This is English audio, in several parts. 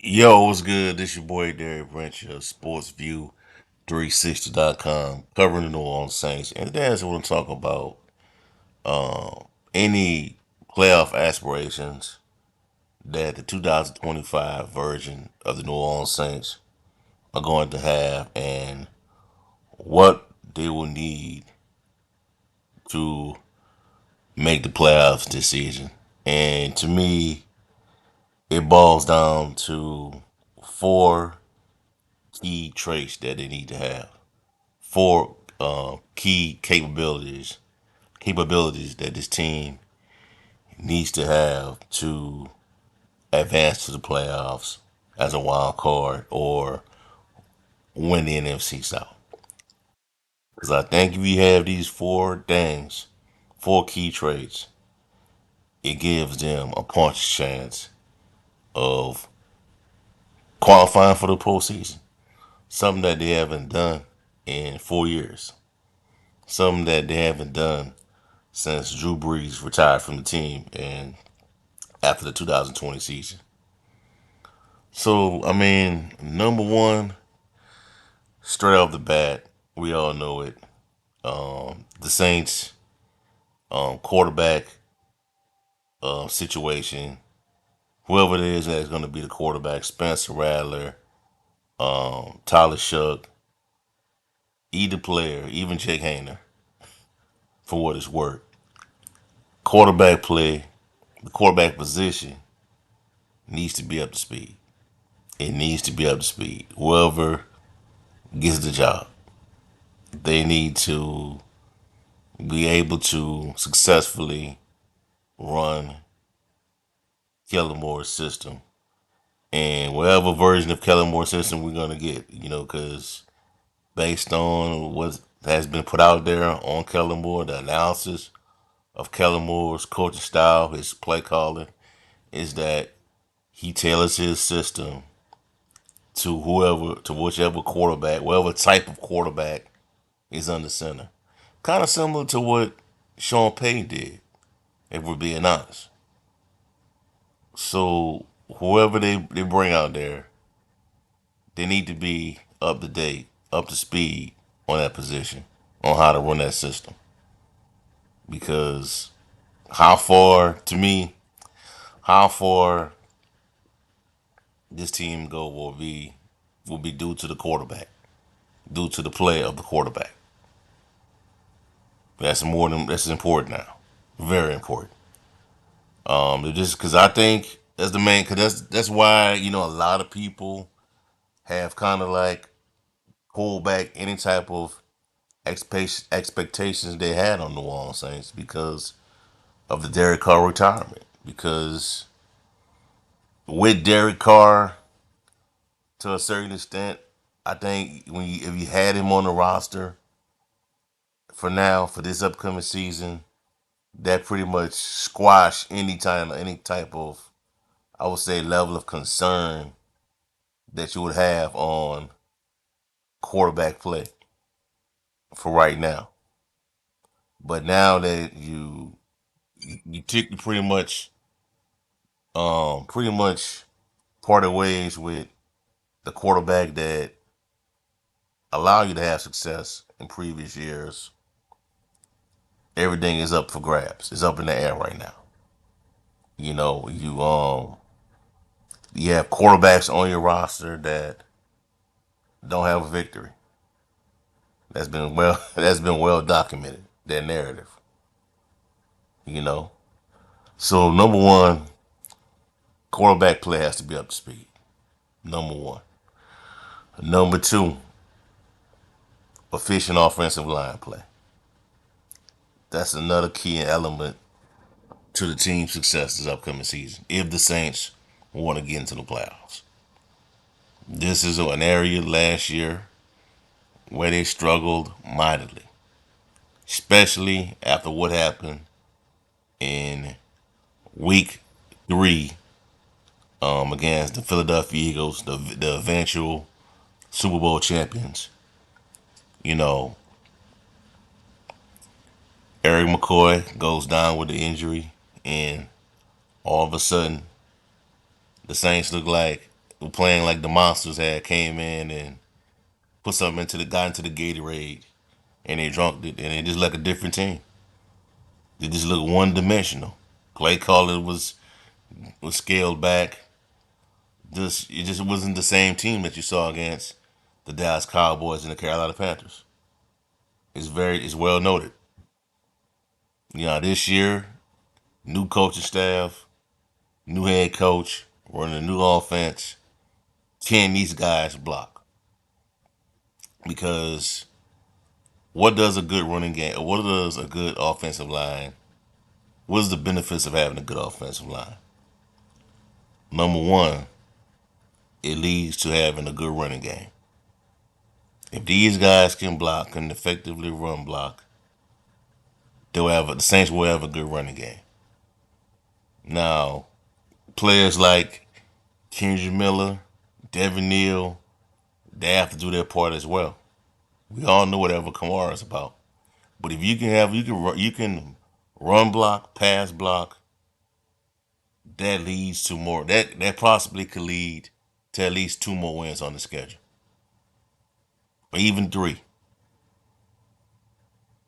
Yo, what's good? This your boy Derek Branch of SportsView360.com, covering the New Orleans Saints. And today I just want to talk about any playoff aspirations that the 2025 version of the New Orleans Saints are going to have and what they will need to make the playoffs this season. And to me, it boils down to four key traits that they need to have. Four key capabilities that this team needs to have to advance to the playoffs as a wild card or win the NFC South. Because I think if you have these four things, four key traits, it gives them a punch chance of qualifying for the postseason. Something that they haven't done in 4 years. Something that they haven't done since Drew Brees retired from the team and after the 2020 season. So, I mean, number one, straight off the bat, we all know it. The Saints quarterback situation, whoever it is that's going to be the quarterback, Spencer Rattler, Tyler Shuck, either player, even Jake Hayner, for what it's worth. Quarterback play, the quarterback position needs to be up to speed. It needs to be up to speed. Whoever gets the job, they need to be able to successfully run Kellen Moore's system and whatever version of Kellen Moore's system we're gonna get, because based on what has been put out there on Kellen Moore, the analysis of Kellen Moore's coaching style, his play calling, is that he tailors his system to whichever quarterback, whatever type of quarterback is under center. Kind of similar to what Sean Payton did, if we're being honest. So whoever they bring out there, they need to be up to date, up to speed on that position, on how to run that system. Because how far, to me, how far this team go will be due to the quarterback, due to the play of the quarterback. That's important now, very important. Just because I think that's the main, because that's why a lot of people have kind of like pulled back any type of expectations they had on New Orleans Saints because of the Derek Carr retirement. Because with Derek Carr, to a certain extent, I think if you had him on the roster for now for this upcoming season, that pretty much squashed any type of, I would say, level of concern that you would have on quarterback play for right now. But now that you pretty much parted ways with the quarterback that allowed you to have success in previous years, everything is up for grabs. It's up in the air right now. You have quarterbacks on your roster that don't have a victory. That's been well documented. That narrative. You know. So number one, quarterback play has to be up to speed. Number one. Number two, efficient offensive line play. That's another key element to the team's success this upcoming season if the Saints want to get into the playoffs. This is an area last year where they struggled mightily, especially after what happened in week 3 against the Philadelphia Eagles, the eventual Super Bowl champions. You know, Eric McCoy goes down with the injury, and all of a sudden, the Saints look like playing like the monsters had came in and put something got into the Gatorade and they drunk it and it just like a different team. They just look one dimensional. Play calling was scaled back. Just it just wasn't the same team that you saw against the Dallas Cowboys and the Carolina Panthers. It's well noted. This year, new coaching staff, new head coach, running a new offense. Can these guys block? Because what does a good running game? What does a good offensive line? What is the benefits of having a good offensive line? Number one, it leads to having a good running game. If these guys can block and effectively run block, the Saints will have a good running game. Now, players like Kendrick Miller, Devin Neal, they have to do their part as well. We all know whatever Kamara is about. But if you can run block, pass block, that leads to more. That possibly could lead to at least two more wins on the schedule, or even three.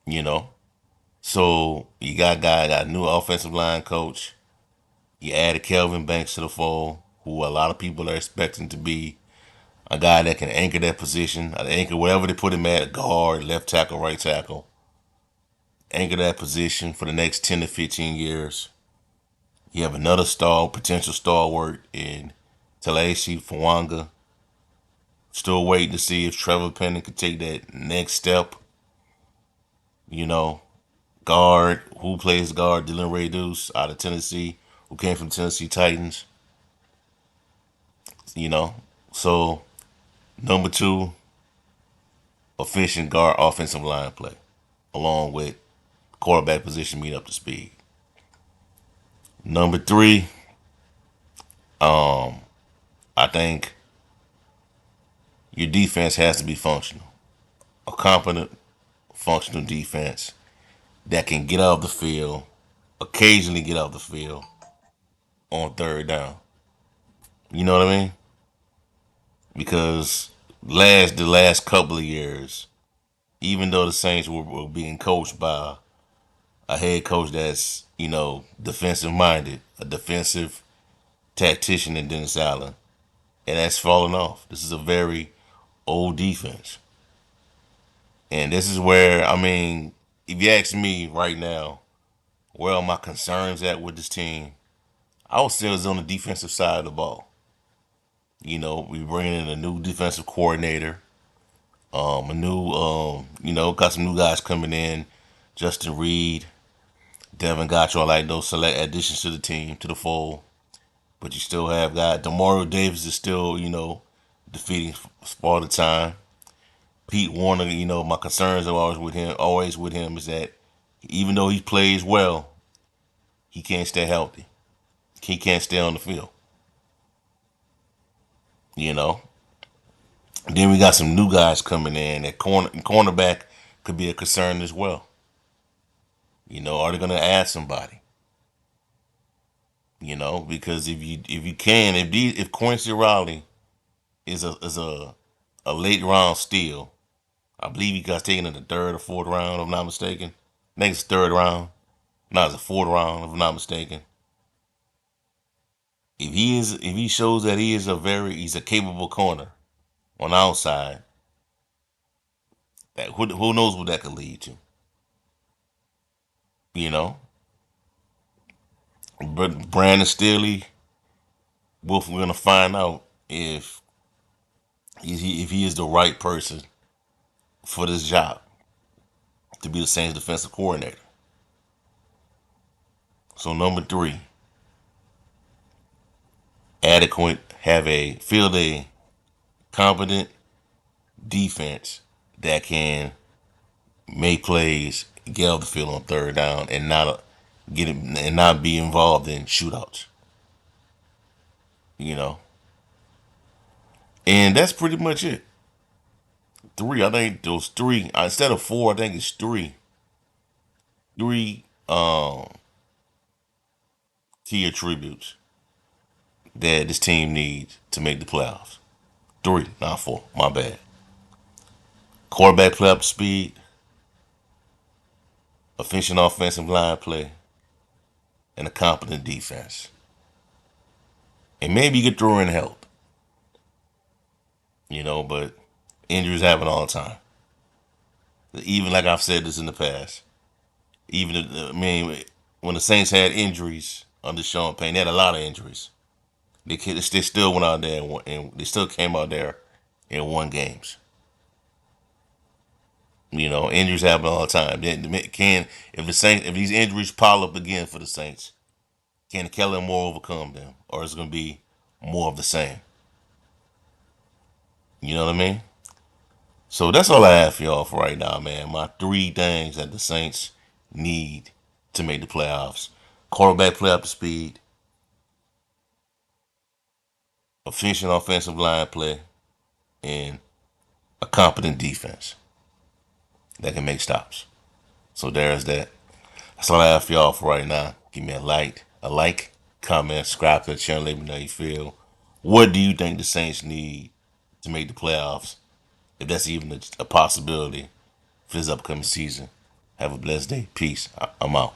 You know, so you got a new offensive line coach. You added Kelvin Banks to the fold, who a lot of people are expecting to be a guy that can anchor that position, anchor wherever they put him at, guard, left tackle, right tackle, anchor that position for the next 10 to 15 years. You have another potential stalwart in Talaisi Fawanga. Still waiting to see if Trevor Penning could take that next step. You know, guard, who plays guard? Dylan Ray Deuce out of Tennessee, who came from Tennessee Titans. You know, so number two, efficient guard offensive line play, along with quarterback position meet up to speed. Number three, I think your defense has to be functional. A competent, functional defense that can get out of the field, occasionally get out of the field on third down. You know what I mean? Because the last couple of years, even though the Saints were being coached by a head coach that's, defensive minded, a defensive tactician in Dennis Allen, and that's fallen off. This is a very old defense. And this is where, if you ask me right now, where are my concerns at with this team? I would say it's on the defensive side of the ball. We bringing in a new defensive coordinator, got some new guys coming in, Justin Reed, Devin Gotcho, like those select additions to the team, to the fold. But you still have got Demario Davis is still, defeating all the time. Pete Warner, my concerns are always with him is that even though he plays well, he can't stay healthy. He can't stay on the field. You know. Then we got some new guys coming in. That cornerback could be a concern as well. Are they gonna add somebody? Because if Quincy Riley is a late round steal, I believe he got taken in the third or fourth round, if I'm not mistaken. Next third round. No, it's the fourth round, if I'm not mistaken. If he shows that he's a capable corner on the outside, that who knows what that could lead to. You know, but Brandon Staley, we're gonna find out if he is the right person for this job to be the Saints defensive coordinator. So number three, adequate field a competent defense that can make plays, get off the field on third down, and not be involved in shootouts. You know, and that's pretty much it. Three, I think those three instead of four, I think it's three. Three key attributes that this team needs to make the playoffs? Three, not four. My bad. Quarterback play up to speed, efficient offensive line play, and a competent defense. And maybe you could throw in health, but injuries happen all the time. Even like I've said this in the past, when the Saints had injuries under Sean Payne, they had a lot of injuries. They still went out there and they still came out there and won games. Injuries happen all the time. If these injuries pile up again for the Saints, can Kellen Moore overcome them, or is it going to be more of the same? You know what I mean? So that's all I have for y'all for right now, man. My three things that the Saints need to make the playoffs: quarterback play up to speed, efficient offensive line play, and a competent defense that can make stops. So there's that. That's all I have for y'all for right now. Give me a like, comment, subscribe to the channel. Let me know how you feel. What do you think the Saints need to make the playoffs, if that's even a possibility for this upcoming season? Have a blessed day. Peace. I'm out.